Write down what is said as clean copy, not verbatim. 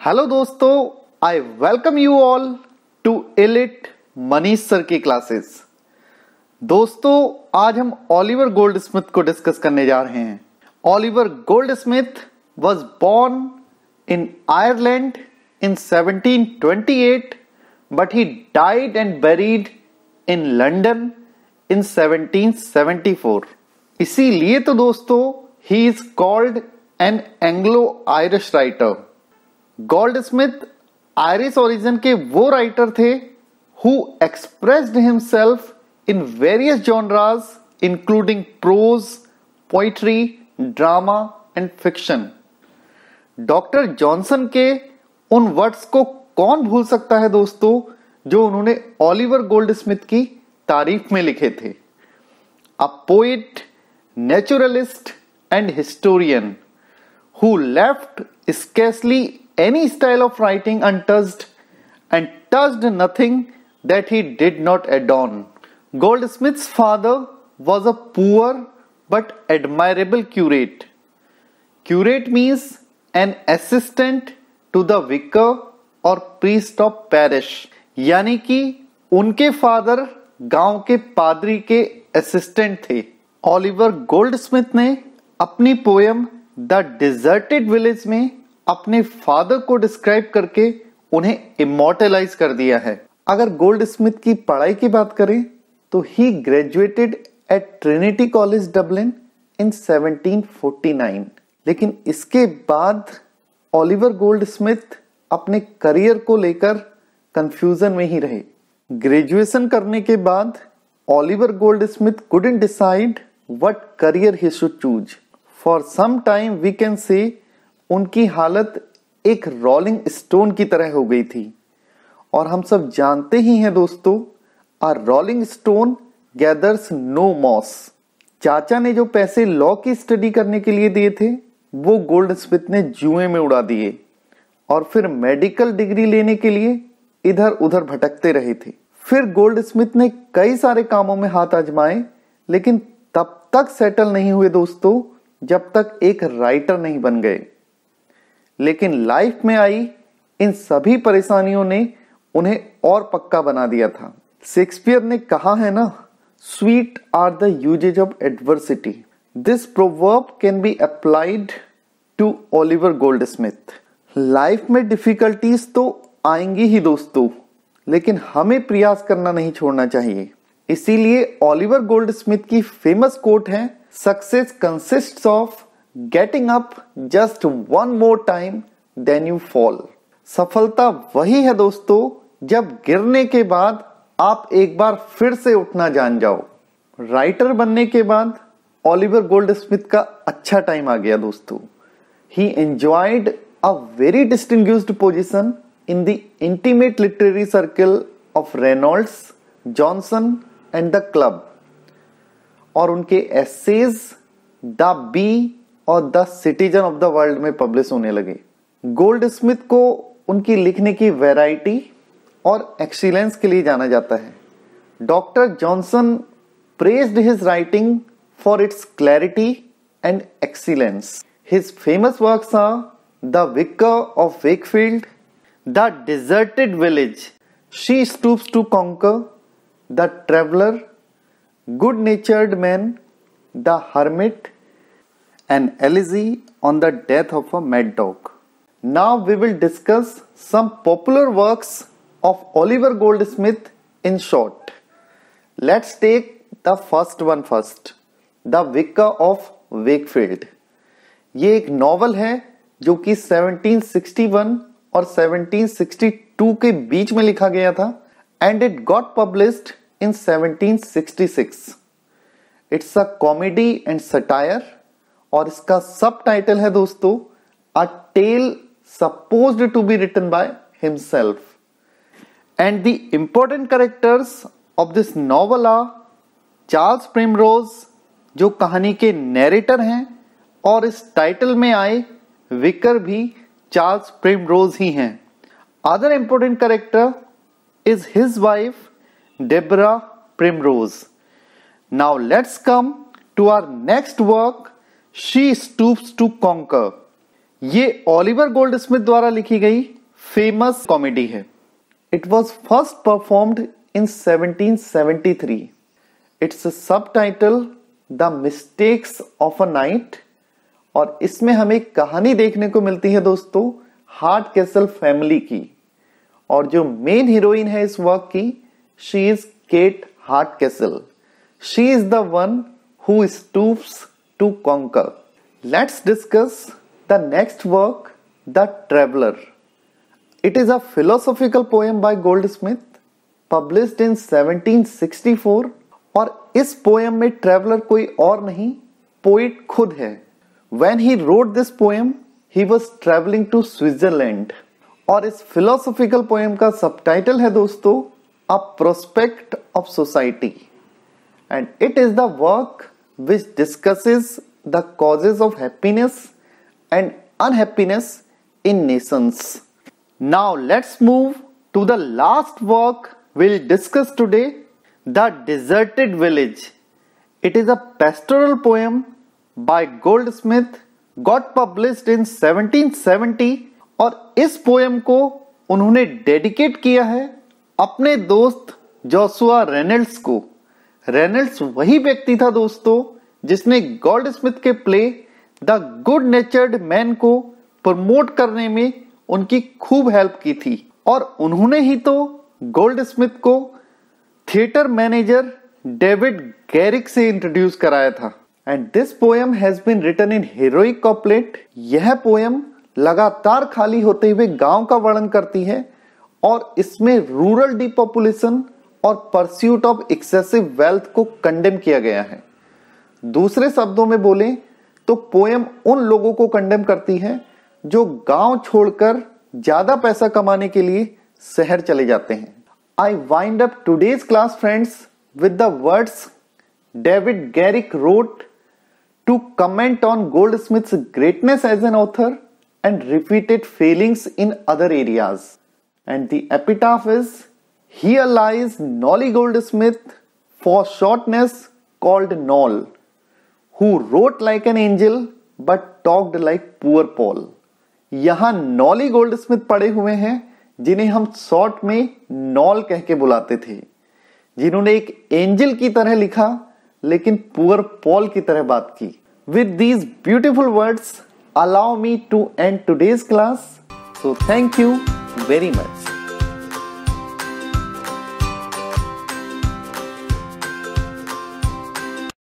Hello दोस्तों, I welcome you all to elite Manish sir की classes. दोस्तों, आज हम ओलिवर गोल्डस्मिथ को डिस्कस करने जा रहे हैं। Oliver Goldsmith was born in Ireland in 1728 but he died and buried in London in 1774। इसीलिए तो दोस्तों he is called an Anglo Irish writer. Goldsmith Irish origin के वो राइटर थे who expressed himself in various genres including prose, poetry, drama and fiction। Doctor Johnson के उन words को कौन भूल सकता है दोस्तों, जो उन्होंने ओलिवर गोल्डस्मिथ की तारीफ में लिखे थे। A poet, naturalist and historian who left scarcely any style of writing untouched and touched nothing that he did not adorn। Goldsmith's father was a poor but admirable curate। Curate means an assistant to the vicar or priest of parish, यानी कि उनके father गांव के पादरी के assistant थे। Oliver Goldsmith ने अपनी पोयम द डिजर्टेड विलेज में अपने फादर को डिस्क्राइब करके उन्हें इमॉर्टलाइज कर दिया है। अगर गोल्डस्मिथ की पढ़ाई की बात करें तो he graduated at Trinity College Dublin in 1749। लेकिन इसके बाद ओलिवर गोल्डस्मिथ अपने करियर को लेकर कंफ्यूजन में ही रहे। ग्रेजुएशन करने के बाद Oliver Goldsmith couldn't decide what career he should choose। For some time we can say उनकी हालत एक रोलिंग स्टोन की तरह हो गई थी। और हम सब जानते ही हैं दोस्तों, a rolling stone gathers no moss. चाचा ने जो पैसे लॉ की स्टडी करने के लिए दिए थे वो गोल्डस्मिथ ने जुए में उड़ा दिए और फिर मेडिकल डिग्री लेने के लिए इधर उधर भटकते रहे थे। फिर गोल्डस्मिथ ने कई सारे कामों में हाथ आजमाए, लेकिन तब तक सेटल नहीं हुए दोस्तों जब तक एक राइटर नहीं बन गए। लेकिन लाइफ में आई इन सभी परेशानियों ने उन्हें और पक्का बना दिया था। शेक्सपियर ने कहा है ना, sweet are the uses of adversity. This proverb can be applied to Oliver Goldsmith. Life में डिफिकल्टीज तो आएंगी ही दोस्तों, लेकिन हमें प्रयास करना नहीं छोड़ना चाहिए। इसीलिए ओलिवर गोल्डस्मिथ की फेमस कोट है, success consists of getting up just one more time than you fall. सफलता वही है दोस्तों जब गिरने के बाद आप एक बार फिर से उठना जान जाओ। राइटर बनने के बाद ओलिवर गोल्डस्मिथ का अच्छा टाइम आ गया दोस्तों। ही enjoyed a very distinguished position in the intimate literary circle of Reynolds, Johnson and the club. और उनके एसेज द बी और the citizen of the world में पब्लिश होने लगे। गोल्डस्मिथ को उनकी लिखने की वैरायटी और एक्सीलेंस के लिए जाना जाता है। Doctor Johnson praised his writing for its clarity and excellence. His famous works are the vicar of Wakefield, the deserted village, she stoops to conquer, the traveller, good natured man, the hermit, an elegy on the death of a mad dog। Now we will discuss some popular works of Oliver Goldsmith in short। Let's take the first one first, The Vicar of Wakefield। ये एक novel है जो कि 1761 और 1762 के बीच में लिखा गया था and it got published in 1766। It's a comedy and satire और इसका सब टाइटल है दोस्तों, a tale supposed to be written by himself. And the important characters of this novel are Charles Primrose, जो कहानी के नैरेटर हैं, और इस टाइटल में आए विकर भी चार्ल्स प्रिमरोज ही हैं। Other important character is his wife Debra Primrose. Now let's come to our next work, she stoops to conquer. ये ओलिवर गोल्डस्मिथ द्वारा लिखी गई फेमस कॉमेडी है। It was first performed in 1773। Its subtitle the mistakes of a night, और इसमें हमें कहानी देखने को मिलती है दोस्तों हार्डकैसल फैमिली की, और जो मेन हीरोइन है इस वर्क की, she is Kate Hardcastle. She is the one who stoops to conquer. Let's discuss the next work, the traveller. It is a philosophical poem by Goldsmith, published in 1764, और इस poem में traveller कोई और नहीं, poet खुद है। When he wrote this poem, he was traveling to Switzerland, और इस philosophical poem का सबटाइटल है दोस्तों A Prospect of Society, and it is the work which discusses the causes of happiness and unhappiness in nations. Now let's move to the last work we'll discuss today, The Deserted Village. It is a pastoral poem by Goldsmith, got published in 1770, और इस poem को उन्होंने dedicate किया है अपने दोस्त Joshua Reynolds को। Reynolds वही व्यक्ति था दोस्तों जिसने गोल्डस्मिथ के play the good natured man को प्रमोट करने में उनकी खूब हेल्प की थी, और उन्होंने ही तो गोल्डस्मिथ को थिएटर मैनेजर डेविड गैरिक से इंट्रोड्यूस कराया था। And this poem has been written in heroic couplet. यह पोएम लगातार खाली होते हुए गांव का वर्णन करती है, और इसमें रूरल डिपॉपुलेशन और परस्यूट ऑफ एक्सेसिव वेल्थ को कंडेम किया गया है। दूसरे शब्दों में बोलें तो पोएम उन लोगों को कंडेम करती है जो गांव छोड़कर ज्यादा पैसा कमाने के लिए शहर चले जाते हैं। I wind up today's class friends with the words David Garrick wrote to comment on Goldsmith's greatness as an author and repeated failings in other areas. And the epitaph is, "Here lies Nolly Goldsmith, for shortness called Noll, who wrote like an angel but talked like poor Paul." यहाँ नॉली Goldsmith पड़े हुए हैं जिन्हें हम short में knoll कह के बुलाते थे, जिन्होंने एक एंजल की तरह लिखा लेकिन पुअर पॉल की तरह बात की। With these beautiful words, allow me to end today's class. So thank you very much.